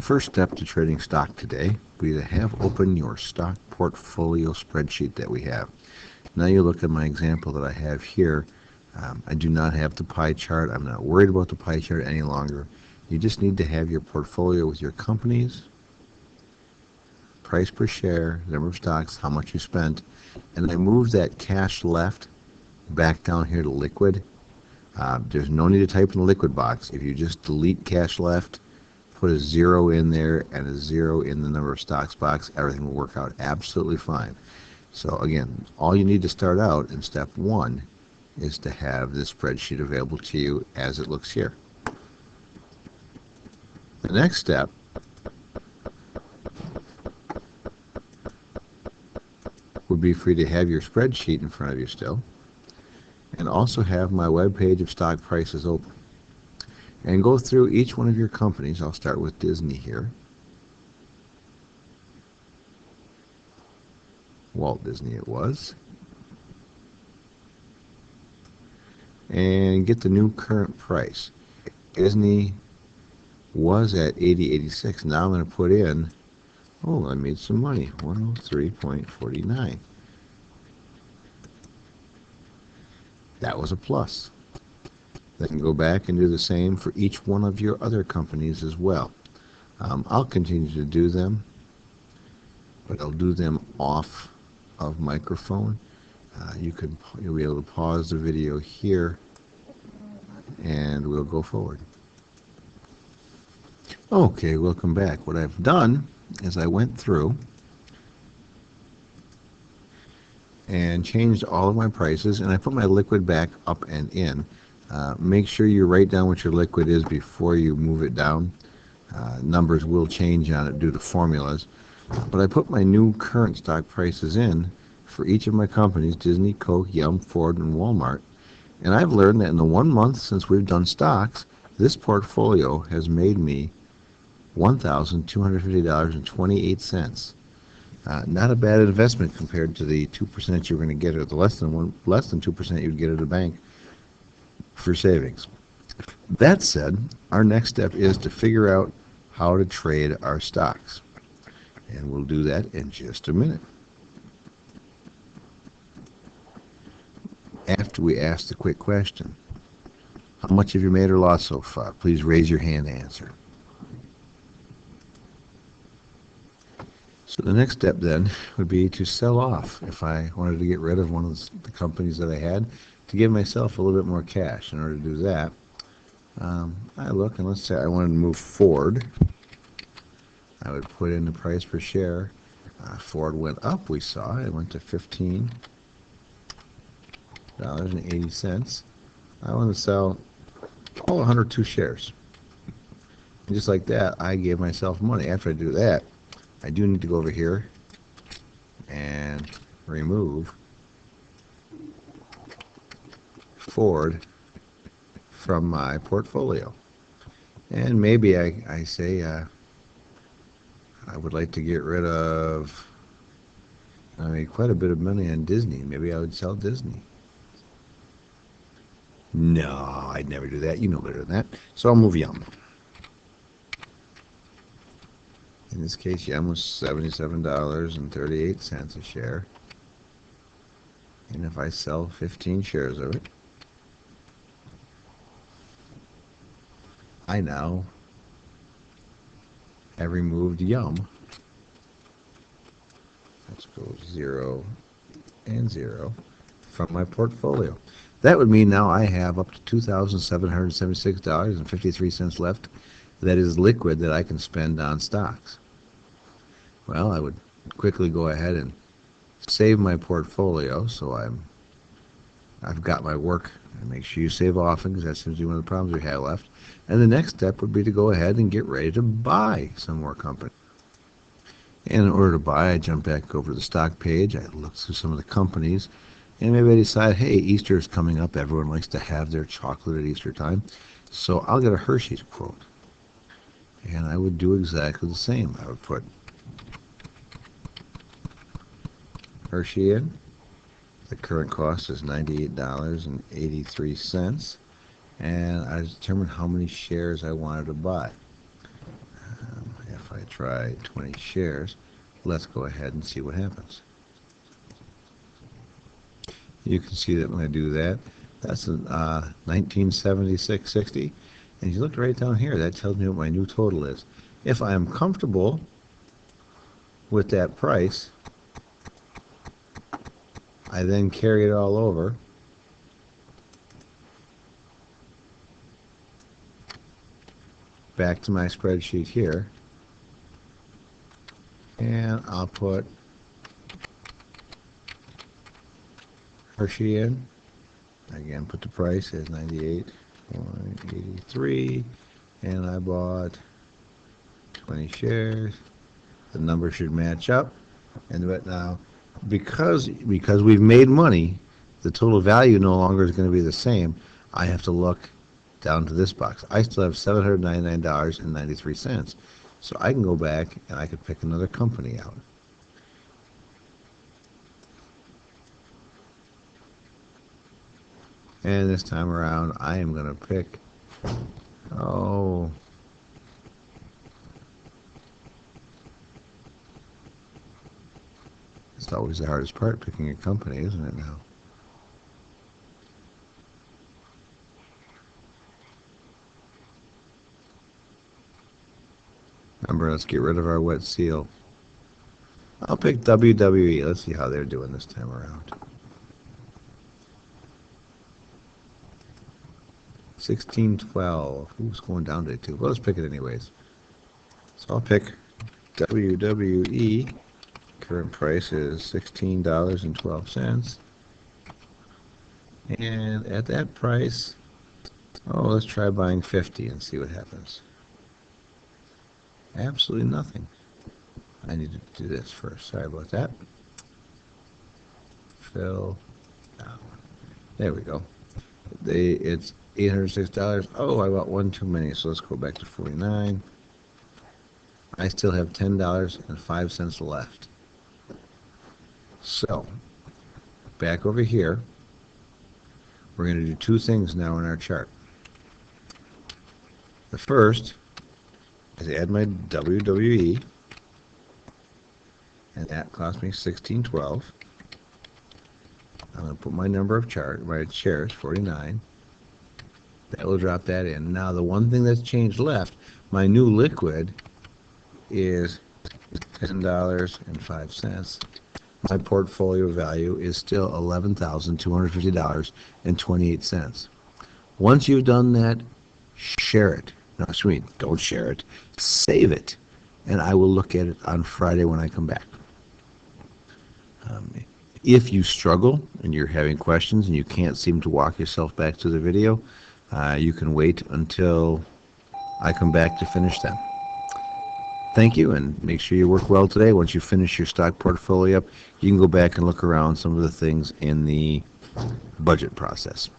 first step to trading stock today would be to have open your stock portfolio spreadsheet that we have. Now you look at my example that I have here. I do not have the pie chart. I'm not worried about the pie chart any longer. You just need to have your portfolio with your companies, price per share, number of stocks, how much you spent, and I moved that cash left back down here to liquid. There's no need to type in the liquid box. If you just delete cash left, put a 0 in there and a 0 in the number of stocks box, everything will work out absolutely fine. So again, all you need to start out in step 1 is to have this spreadsheet available to you as it looks here. The next step would be for you to have your spreadsheet in front of you still, and also have my web page of stock prices open. And go through each one of your companies. I'll start with Disney here. Walt Disney it was. And get the new current price. Disney was at $80.86. Now I'm going to put in, oh, I made some money, 103.49. That was a plus. Then go back and do the same for each one of your other companies as well. I'll continue to do them, but I'll do them off of microphone. You'll be able to pause the video here, and we'll go forward. Okay, welcome back. What I've done is I went through and changed all of my prices, and I put my liquid back up and in. Make sure you write down what your liquid is before you move it down. Numbers will change on it due to formulas. But I put my new current stock prices in for each of my companies, Disney, Coke, Yum, Ford, and Walmart. And I've learned that in the 1 month since we've done stocks, this portfolio has made me $1,250.28. Not a bad investment compared to the 2% you're going to get, or the less than 2% you'd get at a bank for savings. That said, our next step is to figure out how to trade our stocks. And we'll do that in just a minute. After we ask the quick question, how much have you made or lost so far? Please raise your hand to answer. So the next step then would be to sell off. If I wanted to get rid of one of the companies that I had, to give myself a little bit more cash. In order to do that, I look, and let's say I wanted to move Ford. I would put in the price per share. Ford went up, we saw. It went to $15.80. I want to sell 102 shares. And just like that, I gave myself money. After I do that, I do need to go over here and remove Ford from my portfolio. And maybe I say I would like to get rid of, I made quite a bit of money on Disney. Maybe I would sell Disney. No, I'd never do that. You know better than that. So I'll move Yum. In this case, Yum was $77.38 a share. And if I sell 15 shares of it, I now have removed Yum. Let's go 0 and 0 from my portfolio. That would mean now I have up to $2,776.53 left that is liquid that I can spend on stocks. Well, I would quickly go ahead and save my portfolio, so I've got my work. And make sure you save often, because that seems to be one of the problems we have left. And the next step would be to go ahead and get ready to buy some more company. And in order to buy, I jump back over to the stock page. I look through some of the companies, and maybe I decide, hey, Easter is coming up. Everyone likes to have their chocolate at Easter time. So I'll get a Hershey's quote. And I would do exactly the same. I would put Hershey in. The current cost is $98.83. And I determined how many shares I wanted to buy. If I try 20 shares. Let's go ahead and see what happens. You can see that when I do that, that's 1976.60. And you look right down here, that tells me what my new total is. If I am comfortable with that price, I then carry it all over back to my spreadsheet here, and I'll put Hershey in. Again, put the price as 98.83, and I bought 20 shares. The number should match up, and but now because we've made money, the total value no longer is going to be the same. I have to look down to this box. I still have $799.93, so I can go back and I could pick another company out. And this time around, I am going to pick, it's always the hardest part, picking a company, isn't it now? Remember, let's get rid of our wet seal. I'll pick WWE. Let's see how they're doing this time around. 1612. Who's going down today too? Well, let's pick it anyways. So I'll pick WWE. Current price is $16.12. And at that price, let's try buying 50 and see what happens. Absolutely nothing. I need to do this first. Sorry about that. Fill down. There we go. It's $806. Oh, I got one too many, so let's go back to 49. I still have $10.05 left. So, back over here, we're going to do two things now in our chart. The first is add my WWE, and that cost me $16.12. I'm going to put my number of my shares, 49. That will drop that in. Now, the one thing that's changed left, my new liquid is $10.05. My portfolio value is still $11,250.28. Once you've done that, share it. No, excuse me, don't share it. Save it, and I will look at it on Friday when I come back. If you struggle and you're having questions and you can't seem to walk yourself back to the video, you can wait until I come back to finish them. Thank you, and make sure you work well today. Once you finish your stock portfolio up, you can go back and look around some of the things in the budget process.